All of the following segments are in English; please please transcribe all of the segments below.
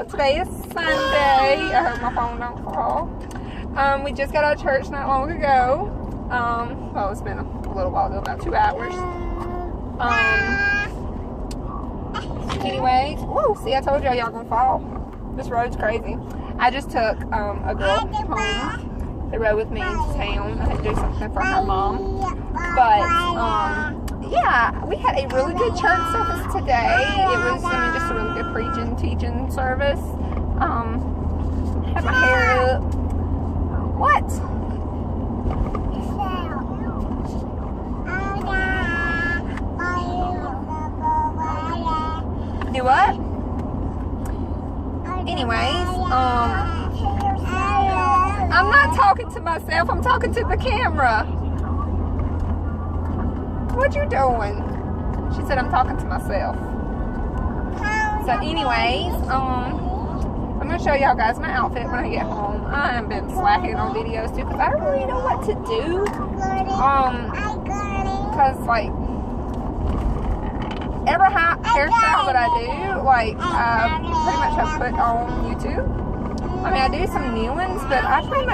So today is Sunday. I hope my phone don't fall. We just got out of church not long ago. Well, it's been a little while ago, about 2 hours. Anyway, whoa, see, I told y'all gonna fall. This road's crazy. I just took a girl home. They rode with me into town. I had to do something for her mom. But, yeah, we had a really good church service today. It was, just a really good preaching, teaching service. Had my hair up. What? Do what? Anyways, I'm not talking to myself, I'm talking to the camera. What you doing? She said I'm talking to myself. So anyways, I'm going to show y'all guys my outfit when I get home. I have been slacking on videos too because I don't really know what to do. Because like, every hairstyle that I do, like, I pretty much have put on YouTube. I do some new ones, but I pretty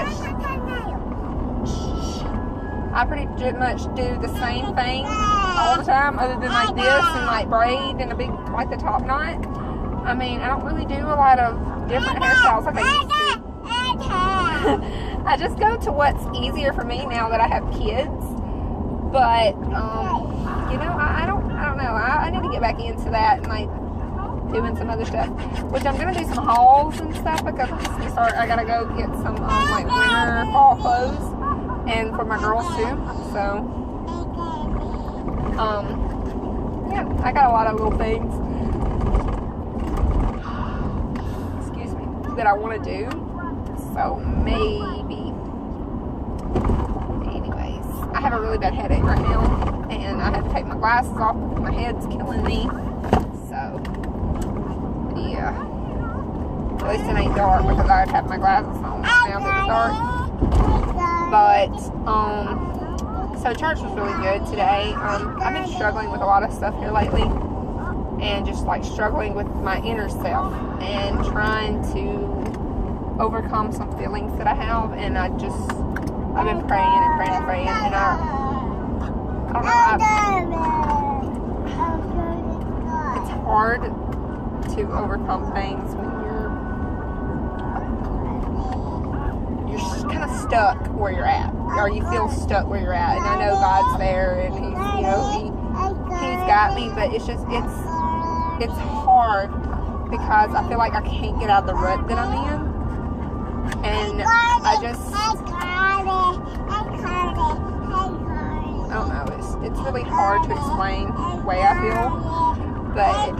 much do the same thing all the time, other than like this and like braid and a big, like the top knot. I don't really do a lot of different hairstyles like I used to. I just go to what's easier for me now that I have kids. But, I don't know. I need to get back into that and like doing some other stuff, which I'm gonna do some hauls and stuff because I'm just gonna start. I gotta go get some like winter, fall clothes, and for my girls too. So, yeah, I got a lot of little things. Excuse me, that I want to do. So maybe. Anyways, I have a really bad headache right now, and I had to take my glasses off because my head's killing me. So, yeah. At least it ain't dark because I'd have my glasses on now that it's dark. But, so church was really good today. I've been struggling with a lot of stuff here lately, and just like struggling with my inner self and trying to overcome some feelings that I have, and I've been praying and praying, and I don't know, it's hard to overcome things when you're kind of stuck where you're at, or you feel stuck where you're at. And I know God's there, and He's got me, but it's hard because I feel like I can't get out of the rut that I'm in, and I don't know, it's really hard to explain the way I feel, but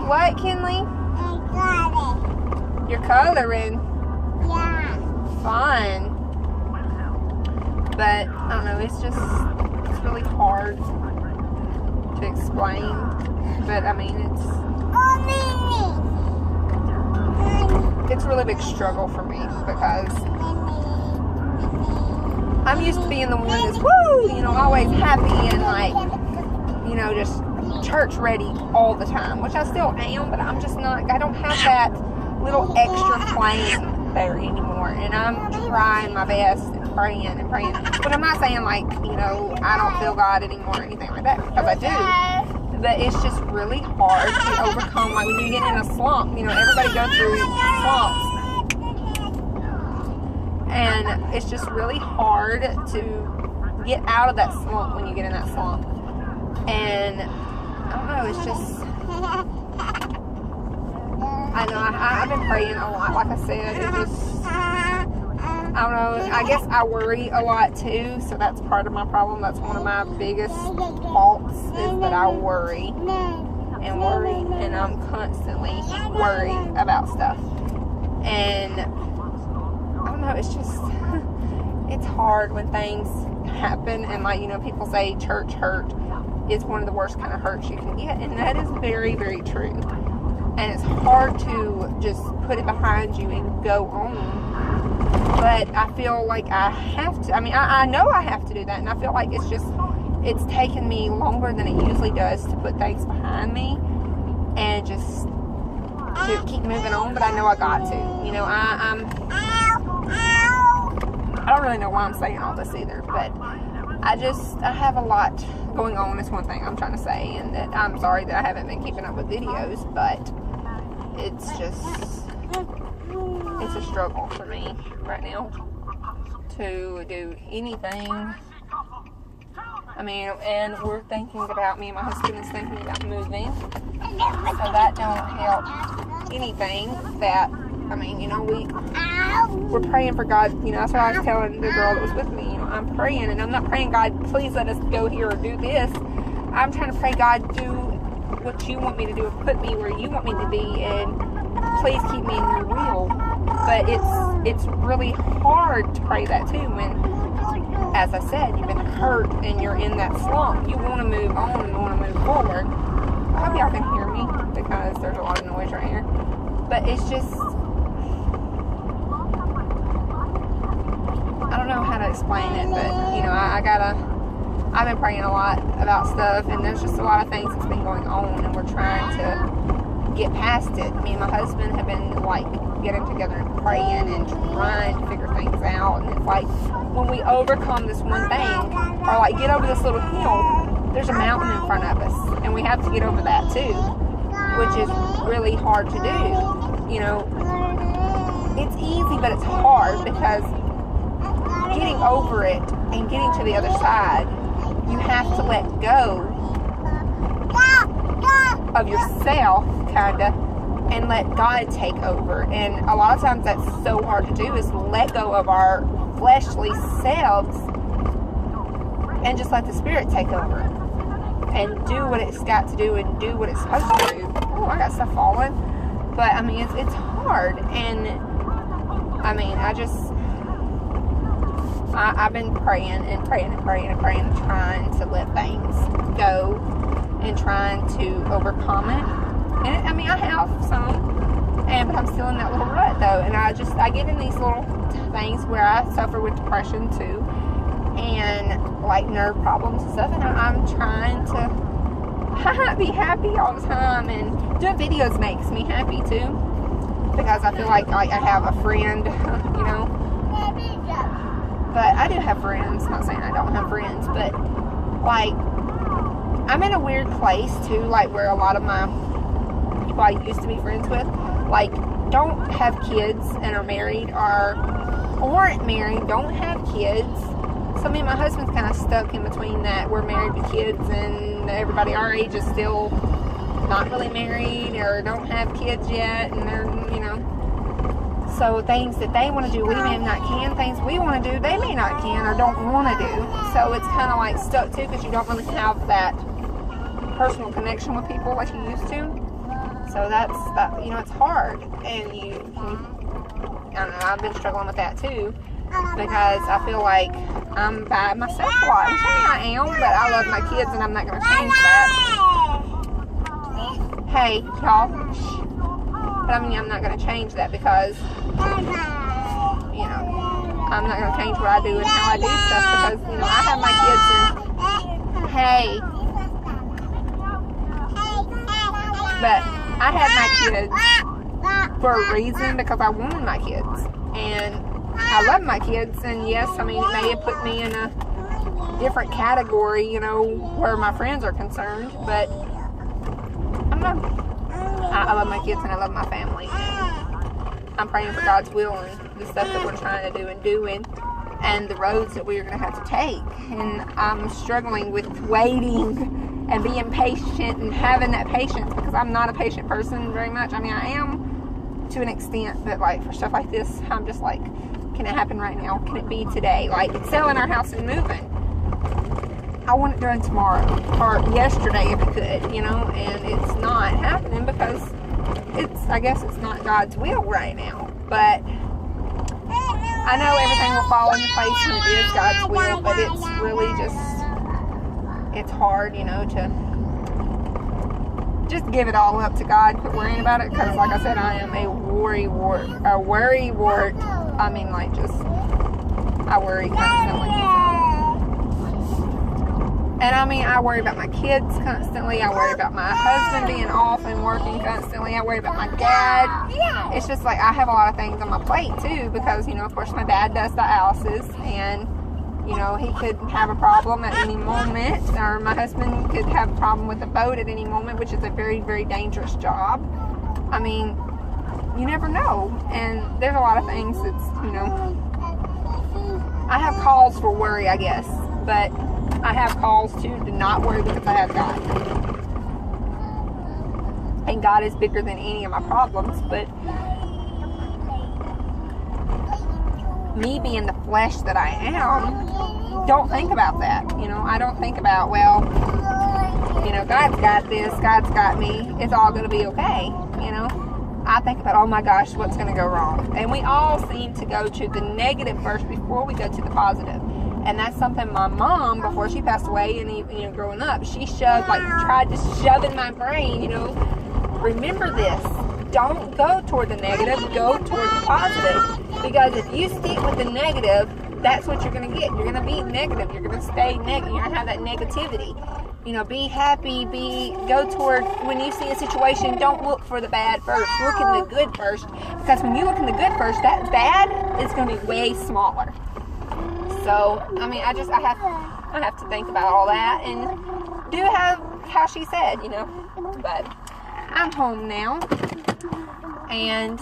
what, Kinley? You're coloring? Yeah. Fun. But, I don't know, it's really hard to explain, but it's a really big struggle for me because I'm used to being the one that's always happy and like, just church ready all the time, which I still am, but I'm just not, I don't have that little extra flame there anymore, and I'm trying my best and praying, but I'm not saying like, I don't feel God anymore or anything like that, because I do, but it's just really hard to overcome, like when you get in a slump, everybody goes through slumps. And it's just really hard to get out of that slump when you get in that slump. And I don't know, it's just, I know, I've been praying a lot, like I said. It just, I don't know, I guess I worry a lot too, so that's part of my problem. That's one of my biggest faults, is that I worry, and I'm constantly worried about stuff. And I don't know, it's just, it's hard when things happen, and like, people say church hurt is one of the worst kind of hurts you can get, and that is very, very true. And it's hard to just put it behind you and go on, but I feel like I have to, I know I have to do that, and I feel like it's taken me longer than it usually does to put things behind me and just to keep moving on, but I know I got to. You know, I don't really know why I'm saying all this either, but I have a lot going on. Is one thing I'm trying to say, and that I'm sorry that I haven't been keeping up with videos, but it's a struggle for me right now to do anything. I mean, and we're thinking about, me and my husband is thinking about moving, so that don't help anything. That, I mean, you know, we're praying for God. You know, that's what I was telling the girl that was with me. You know, I'm praying, and I'm not praying, God, please let us go here or do this. I'm trying to pray, God, do what you want me to do, put me where you want me to be, and please keep me in your will. But it's really hard to pray that too when, as I said, you've been hurt and you're in that slump. You want to move on and want to move forward. I hope y'all can hear me because there's a lot of noise right here. But it's just, I don't know how to explain it, but you know, I've been praying a lot about stuff, and there's just a lot of things that's been going on, and we're trying to get past it. Me and my husband have been like getting together and praying and trying to figure things out, and it's like when we overcome this one thing, or like get over this little hill, there's a mountain in front of us, and we have to get over that too, which is really hard to do. You know, it's easy, but it's hard, because getting over it and getting to the other side, you have to let go of yourself, kinda, and let God take over. And a lot of times that's so hard to do, is let go of our fleshly selves and just let the Spirit take over and do what it's got to do and do what it's supposed to do. Oh, I got stuff falling. But I mean, it's hard, and I mean, I've been praying and praying and praying and praying and trying to let things go and trying to overcome it. And I mean, I have some, but I'm still in that little rut though. And I get in these little things where I suffer with depression too, and like nerve problems and stuff. And I'm trying to be happy all the time, and doing videos makes me happy too, because I feel like I have a friend, you know. But I do have friends. Not saying I don't have friends, but like I'm in a weird place too, like where a lot of my people I used to be friends with, like, don't have kids and are married, or aren't married, don't have kids. So me and my husband's kind of stuck in between that. We're married with kids, and everybody our age is still not really married or don't have kids yet, and they're, you know. So things that they want to do, we may not can. Things we want to do, they may not can or don't want to do. So it's kind of like stuck too, because you don't really have that personal connection with people like you used to. So that's, you know, it's hard. And I don't know, I've been struggling with that too, because I feel like I'm by myself a lot. Which, I mean, I am, but I love my kids, and I'm not going to change that. Hey, y'all. But I mean, I'm not going to change that, because, you know, I'm not going to change what I do and how I do stuff, because, you know, I have my kids, and, hey, but I had my kids for a reason, because I wanted my kids, and I love my kids, and yes, I mean, it may have put me in a different category, you know, where my friends are concerned, but I don't know. I love my kids, and I love my family. I'm praying for God's will and the stuff that we're trying to do and doing, and the roads that we're going to have to take. And I'm struggling with waiting and being patient and having that patience, because I'm not a patient person very much. I mean, I am to an extent, but like for stuff like this, I'm just like, can it happen right now? Can it be today? Like selling our house and moving. I want it done tomorrow, or yesterday if it could, you know, and it's not happening because I guess it's not God's will right now. But I know everything will fall into place when it is God's will, but it's really just, it's hard, you know, to just give it all up to God, quit worrying about it, because like I said, I am a worry wart. I mean, like, just, I worry constantly. And I mean, I worry about my kids constantly. I worry about my husband being off and working constantly. I worry about my dad. It's just like I have a lot of things on my plate too, because, you know, of course my dad does dialysis, and, you know, he could have a problem at any moment, or my husband could have a problem with the boat at any moment, which is a very, very dangerous job. I mean, you never know. And there's a lot of things that's, you know, I have cause for worry, I guess, but I have cause to not worry because I have God. And God is bigger than any of my problems, but me being the flesh that I am, don't think about that. You know, I don't think about, well, you know, God's got this, God's got me, it's all going to be okay, you know. I think about, oh my gosh, what's going to go wrong? And we all seem to go to the negative first before we go to the positive. And that's something my mom, before she passed away, and even, you know, growing up, she shoved, like, tried to shove in my brain, you know, remember this. Don't go toward the negative, go toward the positive. Because if you stick with the negative, that's what you're going to get. You're going to be negative. You're going to stay negative. You're going to have that negativity. You know, be happy, go toward, when you see a situation, don't look for the bad first. Look in the good first. Because when you look in the good first, that bad is going to be way smaller. So, I mean, I have to think about all that, and do have how she said, you know. But I'm home now, and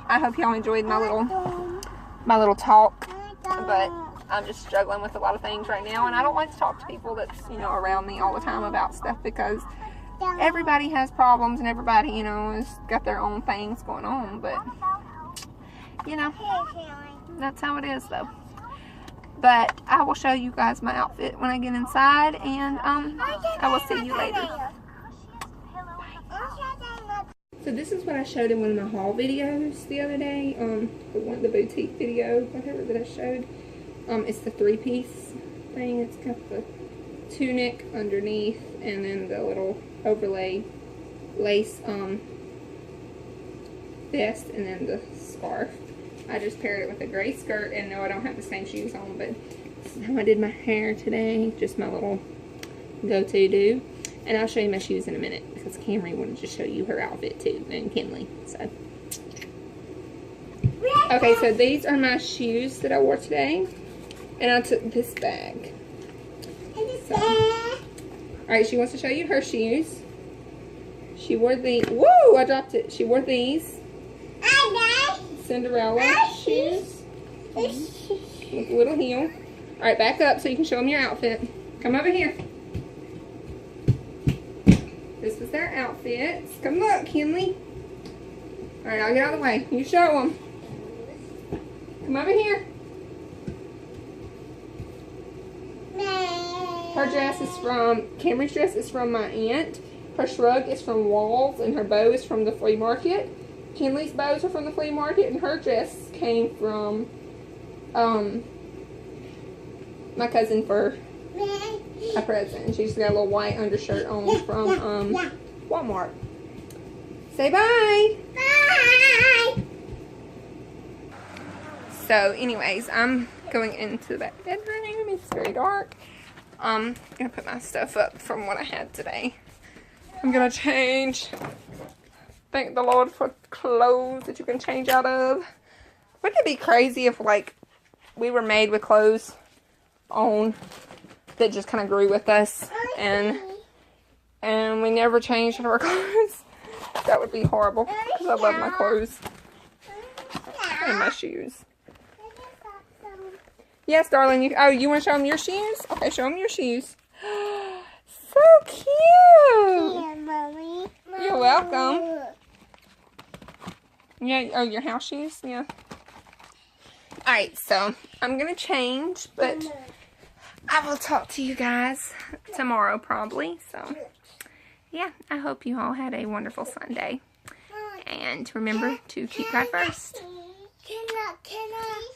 I hope y'all enjoyed my little talk. But I'm just struggling with a lot of things right now, and I don't like to talk to people that's, you know, around me all the time about stuff, because everybody has problems, and everybody, you know, has got their own things going on. But, you know, that's how it is, though. But I will show you guys my outfit when I get inside, and I will see you later. So this is what I showed in one of my haul videos the other day, the boutique video, whatever that I showed. It's the 3-piece thing. It's got the tunic underneath, and then the little overlay lace vest, and then the scarf. I just paired it with a gray skirt, and no, I don't have the same shoes on, but this is how I did my hair today. Just my little go-to do. And I'll show you my shoes in a minute, because Camry wanted to show you her outfit too, and Kinley. So, okay, so these are my shoes that I wore today, and I took this bag. So, alright, she wants to show you her shoes. She wore the, whoa, I dropped it. She wore these Cinderella shoes with a little heel. Alright, back up so you can show them your outfit. Come over here. This is their outfits. Come look, Kinley. Alright, I'll get out of the way. You show them. Come over here. Her dress is from, Camry's dress is from my aunt. Her shrug is from Walls, and her bow is from the flea market. Kinley's bows are from the flea market, and her dress came from my cousin for a present. And she's got a little white undershirt on from Walmart. Say bye. Bye. So anyways, I'm going into that bedroom. It's very dark. I'm going to put my stuff up from what I had today. I'm going to change. Thank the Lord for clothes that you can change out of. Wouldn't it be crazy if, like, we were made with clothes on that just kind of grew with us, and we never changed our clothes? That would be horrible, because I love my clothes and my shoes. Yes, darling. You want to show them your shoes? Okay, show them your shoes. So cute. Yeah, Mommy. You're welcome. Yeah, oh, your house shoes? Yeah. Alright, so I'm going to change, but I will talk to you guys tomorrow probably. So, yeah, I hope you all had a wonderful Sunday. And remember to keep God first. Can I?